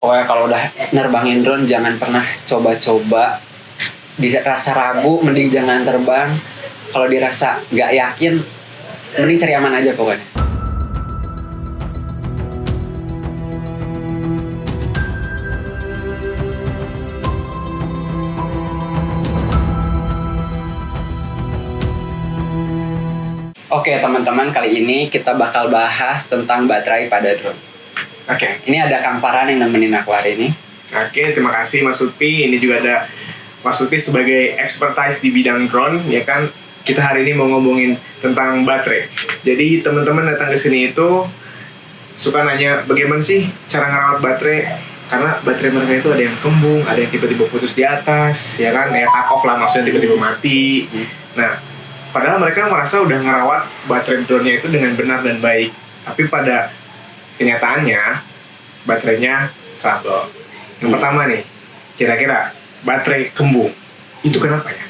Pokoknya kalau udah nerbangin drone jangan pernah coba-coba. Dirasa ragu mending jangan terbang. Kalau dirasa nggak yakin mending cari aman aja pokoknya. Oke teman-teman, kali ini kita bakal bahas tentang baterai pada drone. Oke. Ini ada Kang Farhan yang nemenin aku hari ini. Oke, terima kasih Mas Lutfi. Ini juga ada Mas Lutfi sebagai expertise di bidang drone, ya kan? Kita hari ini mau ngomongin tentang baterai. Jadi teman-teman datang ke sini itu suka nanya bagaimana sih cara ngerawat baterai? Karena baterai mereka itu ada yang kembung, ada yang tiba-tiba putus di atas, ya kan? Ya cut off lah, maksudnya tiba-tiba mati. Nah, padahal mereka merasa udah ngerawat baterai drone-nya itu dengan benar dan baik. Tapi pada kenyataannya baterainya trouble. Yang pertama nih, kira-kira baterai kembung itu kenapa ya?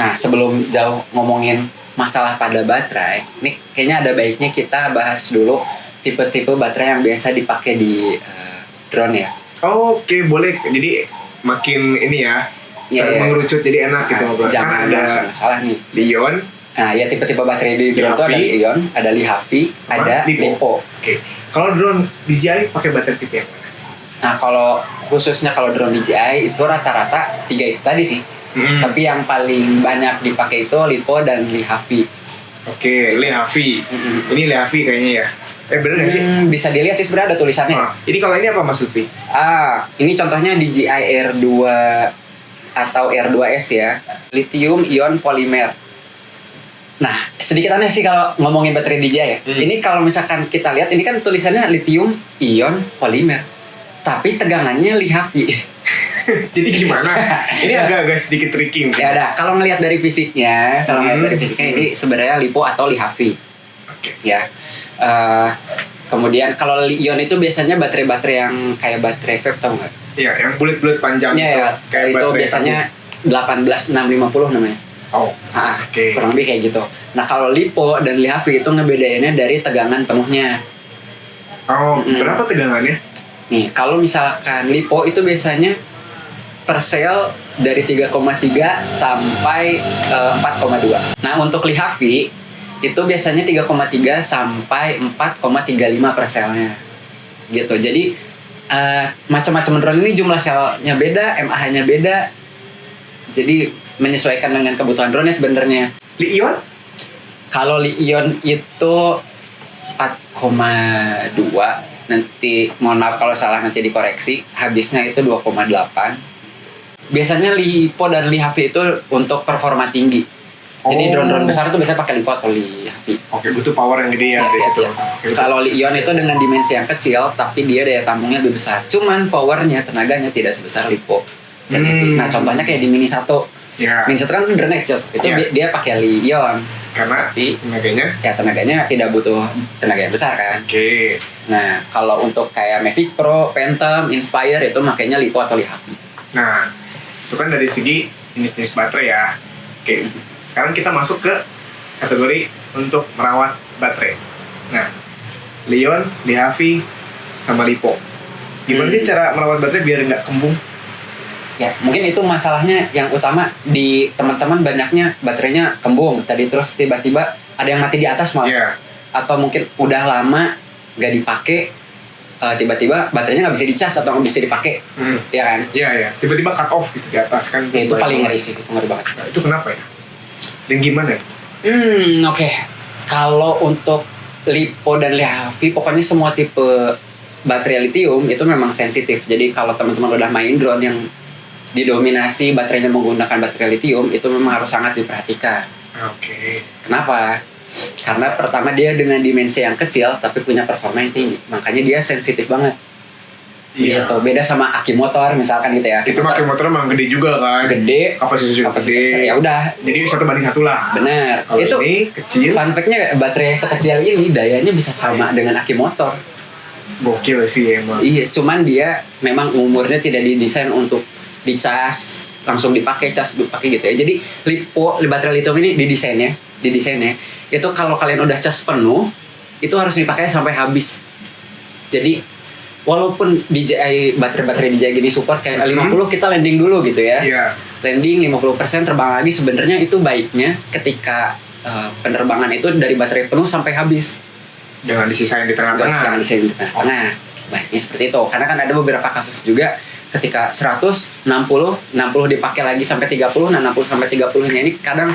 Nah, sebelum jauh ngomongin masalah pada baterai, ini kayaknya ada baiknya kita bahas dulu tipe-tipe baterai yang biasa dipakai di drone ya. Oke, boleh. Jadi makin ini ya, mengerucut jadi enak gitu ngobrol. Jangan Kan langsung ada salah nih. Lion. Nah, ya tipe-tipe baterai di drone itu ada Lion, ada Lihavi, ada Lipo. Oke. Kalau drone DJI pakai baterai tipe yang mana? Nah, kalau khususnya kalau drone DJI itu rata-rata 3 itu tadi sih. Tapi yang paling banyak dipakai itu Lipo dan Lihavi. Oke, Lihavi. Ini Lihavi kayaknya ya. Bener nggak sih? Bisa dilihat sih sebenarnya ada tulisannya. Ini kalau ini apa Mas Lutfi? Ini contohnya DJI R2 atau R2S ya. Lithium ion polymer. Nah, sedikit aneh sih kalau ngomongin baterai DJI ya. Ini kalau misalkan kita lihat, ini kan tulisannya lithium ion polymer. Tapi tegangannya Lihavi. Jadi gimana? Ini agak-agak sedikit tricky. Ya udah, kalau ngelihat dari fisiknya, ini sebenarnya Lipo atau Lihavi. Oke. Ya. Kemudian kalau Ion itu biasanya baterai-baterai yang kayak baterai vape, tau nggak? Iya, yang bulat-bulat panjang gitu. Ya, kayak itu biasanya 18650 namanya. Oh. Oke. Kurang lebih kayak gitu. Nah, kalau Lipo dan Lihavi itu ngebedainnya dari tegangan penuhnya. Oh, berapa tegangannya? Nih, kalau misalkan Lipo itu biasanya per sel dari 3,3 sampai 4,2. Nah, untuk Lihavi itu biasanya 3,3 sampai 4,35 per selnya. Gitu. Jadi macam-macam drone ini jumlah selnya beda, mAh-nya beda. Jadi menyesuaikan dengan kebutuhan drone-nya sebenarnya. Lion? Kalau Lion itu 4,2. Nanti mohon maaf kalau salah, nanti dikoreksi. Habisnya itu 2,8. Biasanya Lipo dan Lihavi itu untuk performa tinggi. Jadi drone-drone besar itu biasanya pakai Lipo atau Lihavi. Oke, butuh power yang gede ya di situ. Kalau Lion itu dengan dimensi yang kecil, tapi dia daya tampungnya lebih besar. Cuman powernya, tenaganya tidak sebesar Lipo. Nah, contohnya kayak di Mini 1. Ya. Mini 1 kan drone kecil. Itu dia pakai Lion. Karena tapi tenaganya tidak butuh tenaga yang besar kan. Oke. Nah, kalau untuk kayak Mavic Pro, Phantom, Inspire itu makanya Lipo atau Lihavi. Nah, itu kan dari segi jenis-jenis baterai ya. Oke. Sekarang kita masuk ke kategori untuk merawat baterai. Nah, Lion, Lihavi, sama Lipo. Gimana sih cara merawat baterai biar nggak kembung? Ya, mungkin itu masalahnya yang utama di teman-teman, banyaknya baterainya kembung tadi, terus tiba-tiba ada yang mati di atas malah. Yeah. Atau mungkin udah lama nggak dipakai, tiba-tiba baterainya nggak bisa dicas atau nggak bisa dipakai. Ya kan? Iya, yeah. Tiba-tiba cut off gitu di atas kan. Ya, itu paling ngeri sih, itu ngeri banget. Nah, itu kenapa ya? Dan gimana? Oke. Kalau untuk Lipo dan Lihavi, pokoknya semua tipe baterai lithium itu memang sensitif. Jadi kalau teman-teman udah main drone yang didominasi baterainya menggunakan baterai lithium, itu memang harus sangat diperhatikan. Oke. Kenapa? Karena pertama dia dengan dimensi yang kecil tapi punya performa yang tinggi, makanya dia sensitif banget. Iya. Gitu. Beda sama aki motor misalkan gitu ya. Itu aki motor emang gede juga kan. Gede. Kapasitasnya gede. Ya udah. Jadi 1:1 lah. Benar. Kalau itu ini kecil. Fun fact-nya baterai sekecil ini dayanya bisa sama dengan aki motor. Gokil sih emang. Iya, cuman dia memang umurnya tidak didesain untuk dicas langsung dipakai, cas dipakai gitu ya. Jadi baterai lithium ini didesainnya itu kalau kalian udah cas penuh itu harus dipakai sampai habis. Jadi walaupun DJI baterai DJI gini support kayak 50 kita landing dulu gitu ya. Iya. Landing 50% terbang lagi, sebenarnya itu baiknya ketika penerbangan itu dari baterai penuh sampai habis. Jangan disisain di tengah-tengah. Jangan di tengah-tengah. Baiknya seperti itu. Karena kan ada beberapa kasus juga ketika 100, 60 dipakai lagi sampai 30, nah 60 sampai 30-nya ini kadang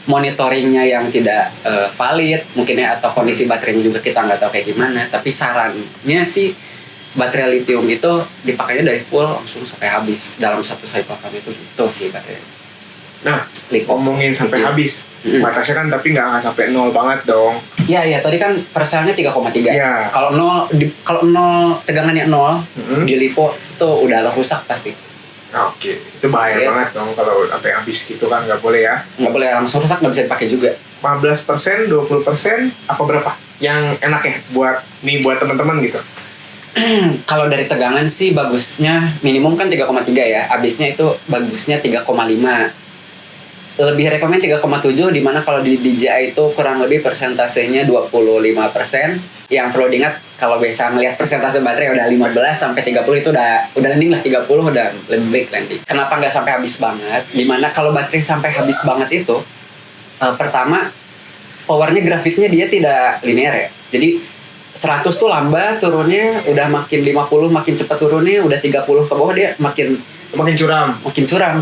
monitoringnya yang tidak valid mungkin ya, atau kondisi baterainya juga kita nggak tahu kayak gimana. Tapi sarannya sih baterai lithium itu dipakainya dari full langsung sampai habis dalam satu cycle kami itu sih baterai. Nah, ngomongin sampai habis, batasnya kan tapi nggak sampai 0 banget dong. Iya, tadi kan perselnya 3,3. Iya. Kalau 0 tegangannya 0 di lipo itu udah rusak pasti. Oke, itu bahaya banget dong kalau sampai habis gitu kan, nggak boleh ya. Nggak boleh langsung rusak, nggak bisa dipakai juga. 15%, 20%, apa berapa? Yang enak ya buat teman-teman gitu. Kalau dari tegangan sih bagusnya minimum kan 3,3 ya. Habisnya itu bagusnya 3,5. Lebih rekomen 3,7, dimana kalau di DJI itu kurang lebih persentasenya 25%. Yang perlu diingat kalau biasa ngelihat persentase baterai udah 15 sampai 30 itu udah landing lah, 30 udah lebih baik landing. Kenapa nggak sampai habis banget? Dimana kalau baterai sampai habis banget itu pertama powernya grafiknya dia tidak linear ya. Jadi 100 tuh lambat turunnya, udah makin 50 makin cepat turunnya, udah 30 ke bawah dia makin curam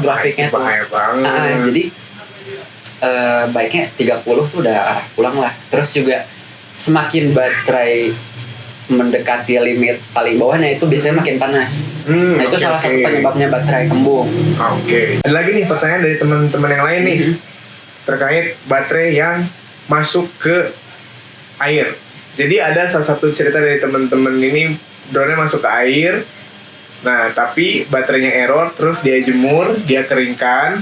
grafiknya tuh. Bahaya banget. Jadi baiknya 30 tuh udah arah pulang lah. Terus juga semakin baterai mendekati limit paling bawahnya itu biasanya makin panas. Nah itu salah satu penyebabnya baterai kembung. Oke. Ada lagi nih pertanyaan dari teman-teman yang lain nih terkait baterai yang masuk ke air. Jadi ada salah satu cerita dari teman-teman ini, drone-nya masuk ke air. Nah, tapi baterainya error, terus dia jemur, dia keringkan,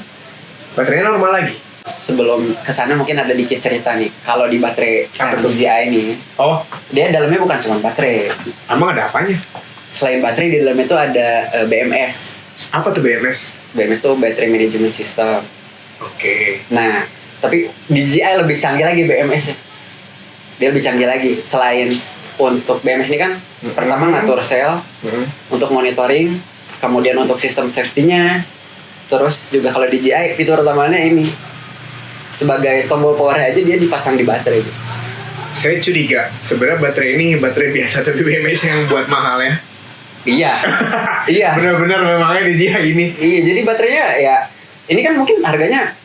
baterainya normal lagi. Sebelum kesana mungkin ada dikit cerita nih. Kalau di baterai DJI ini, dia dalamnya bukan cuma baterai. Emang ada apanya? Selain baterai di dalamnya itu ada BMS. Apa tuh BMS? BMS tuh Battery Management System. Oke. Nah, tapi DJI lebih canggih lagi BMS-nya. Dia lebih canggih lagi. Selain untuk BMS ini kan pertama ngatur sel untuk monitoring, kemudian untuk sistem safety-nya, terus juga kalau DJI fitur utamanya ini sebagai tombol power aja dia dipasang di baterai gitu. Saya curiga sebenarnya baterai ini baterai biasa tapi BMS yang buat mahal ya. Iya. Benar-benar memangnya DJI ini. Iya, jadi baterainya ya ini kan mungkin harganya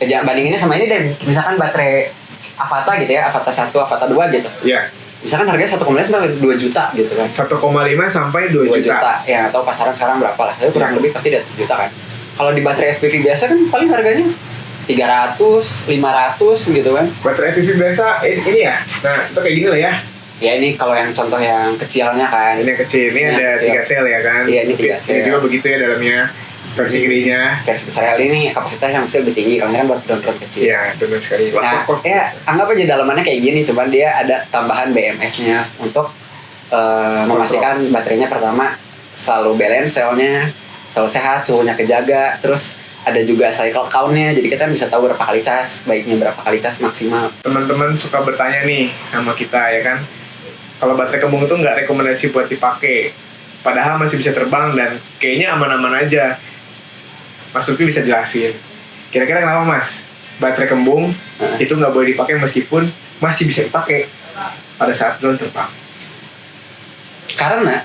bandinginnya sama ini deh, misalkan baterai Avata gitu ya, Avata 1, Avata 2 gitu. Iya. Misalkan harganya 1,5 sampai 2 juta gitu kan. 1,5 sampai 2 juta. Ya, atau pasaran sekarang berapa lah. Tapi kurang lebih pasti di atas juta kan. Kalau di baterai FPV biasa kan paling harganya 300, 500 gitu kan. Baterai FPV biasa ini ya. Nah, itu kayak gini lah ya. Ya ini kalau yang contoh yang kecilnya kan. Ini yang kecil, ini ada 3 sel ya kan. Iya, ini 3 sel. Ini juga begitu ya dalamnya. Versi kirinya. Versi besar ini kapasitas yang kecil lebih tinggi, kalau ini kan buat drone kecil. Iya, benar sekali. Nah, ya anggap aja dalamannya kayak gini, cuman dia ada tambahan BMS-nya untuk memastikan baterainya pertama selalu balance selnya, selalu sehat, suhunya kejaga, terus ada juga cycle count-nya, jadi kita bisa tahu berapa kali cas, baiknya berapa kali cas maksimal. Teman-teman suka bertanya nih sama kita ya kan, kalau baterai kembung itu nggak rekomendasi buat dipakai, padahal masih bisa terbang dan kayaknya aman-aman aja. Mas Lutfi bisa jelasin, kira-kira kenapa Mas baterai kembung itu nggak boleh dipakai meskipun masih bisa dipakai pada saat drone terbang? Karena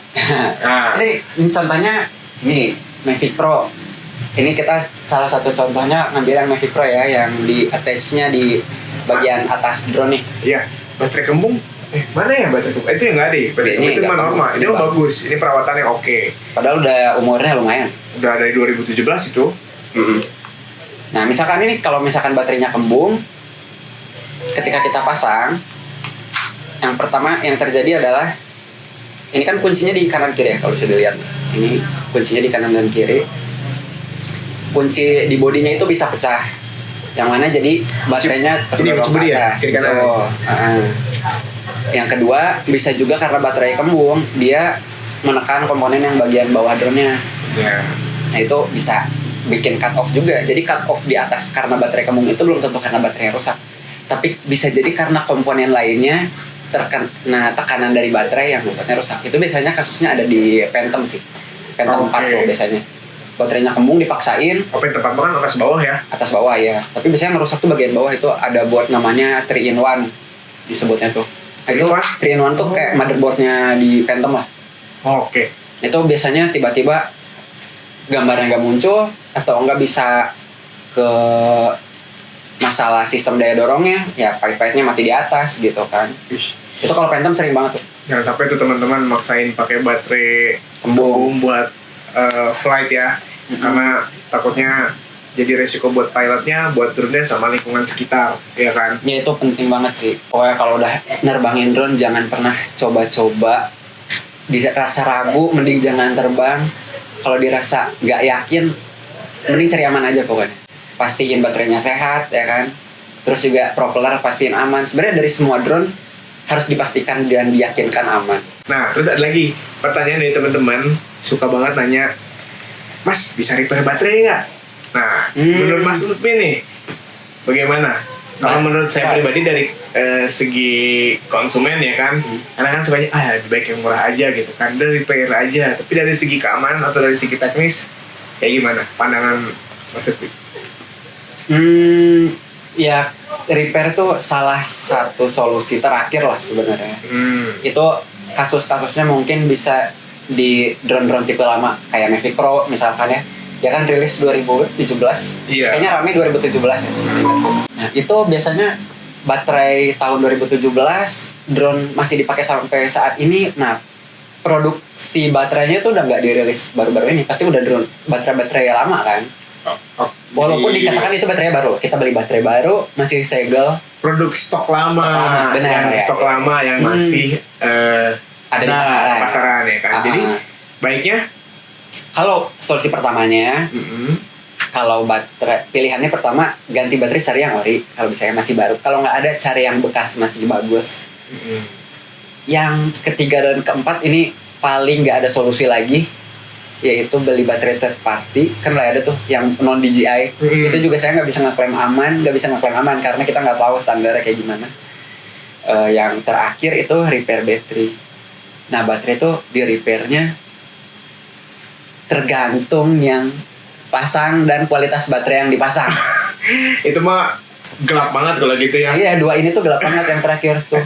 ini contohnya ini Mavic Pro. Ini kita salah satu contohnya ngambil yang Mavic Pro ya, yang di attach-nya di bagian atas drone nih. Iya, baterai kembung. Mana ya baterai kembung? Itu yang nggak ada ya? Baterai kembung itu mah normal. Ini bagus. Ini perawatannya oke. Padahal udah umurnya lumayan. Udah dari 2017 itu. Nah, misalkan ini kalau misalkan baterainya kembung, ketika kita pasang, yang pertama yang terjadi adalah ini kan kuncinya di kanan kiri ya, kalau bisa dilihat. Ini kuncinya di kanan dan kiri. Kunci di bodinya itu bisa pecah. Yang mana jadi baterainya terdorong ke atas. Kiri kanan. Yang kedua, bisa juga karena baterai kembung, dia menekan komponen yang bagian bawah drone-nya. Yeah. Nah, itu bisa bikin cut off juga. Jadi cut off di atas karena baterai kembung itu belum tentu karena baterainya rusak. Tapi bisa jadi karena komponen lainnya terkena tekanan dari baterai yang membuatnya rusak. Itu biasanya kasusnya ada di Phantom sih. Phantom 4 tuh biasanya. Baterainya kembung dipaksain Apa yang tepat banget atas bawah ya? atas bawah ya. Tapi biasanya ngerusak tuh bagian bawah itu ada board namanya 3 in 1 disebutnya tuh. Itu 3 in 1 tuh kayak motherboardnya di Phantom lah. Oke. Itu biasanya tiba-tiba gambarnya nggak muncul atau nggak bisa ke masalah sistem daya dorongnya, ya pahit-pahitnya mati di atas gitu kan. Itu kalau Phantom sering banget tuh. Jangan sampai tuh teman-teman maksain pakai baterai Kembung. buat flight ya, karena takutnya jadi resiko buat pilotnya, buat drone-nya sama lingkungan sekitar, ya kan? Ya itu penting banget sih. Pokoknya kalau udah nerbangin drone jangan pernah coba-coba. Dirasa ragu, mending jangan terbang. Kalau dirasa nggak yakin, mending cari aman aja pokoknya. Pastiin baterainya sehat, ya kan? Terus juga propeller pastiin aman. Sebenarnya dari semua drone harus dipastikan dan diyakinkan aman. Nah, terus ada lagi pertanyaan dari teman-teman, suka banget nanya, Mas, bisa repair baterai nggak? Nah, menurut Mas Lutfi nih, bagaimana? Kalau menurut saya pribadi dari segi konsumen ya kan, karena kan sukanya lebih baik yang murah aja gitu kan, dari repair aja. Tapi dari segi keamanan atau dari segi teknis, kayak gimana pandangan Mas Lutfi? Ya repair tuh salah satu solusi terakhir lah sebenarnya. Itu kasus-kasusnya mungkin bisa di drone-drone tipe lama kayak Mavic Pro misalkan ya. Dia kan rilis 2017. Iya. Kayaknya rame 2017 ya seingatku. Nah, itu biasanya baterai tahun 2017 drone masih dipakai sampai saat ini. Nah, produksi baterainya tuh udah nggak dirilis baru-baru ini. Pasti udah drone baterai lama kan. Walaupun dikatakan itu baterai baru, kita beli baterai baru masih segel. Produk stok lama, Stok lama, benar, ya. stok lama yang masih ada di pasaran ya kan. Jadi baiknya kalau solusi pertamanya, kalau baterai pilihannya pertama ganti baterai, cari yang ori. Kalau misalnya masih baru, kalau nggak ada cari yang bekas masih bagus. Yang ketiga dan keempat ini paling nggak ada solusi lagi, yaitu beli baterai third party. Kan lah ada tuh yang non DJI. Itu juga saya nggak bisa ngeklaim aman, karena kita nggak tahu standarnya kayak gimana. Yang terakhir itu repair battery. Nah, baterai itu di repairnya tergantung yang pasang dan kualitas baterai yang dipasang. itu mah gelap banget kalau gitu ya. Iya, dua ini tuh gelap banget yang terakhir tuh.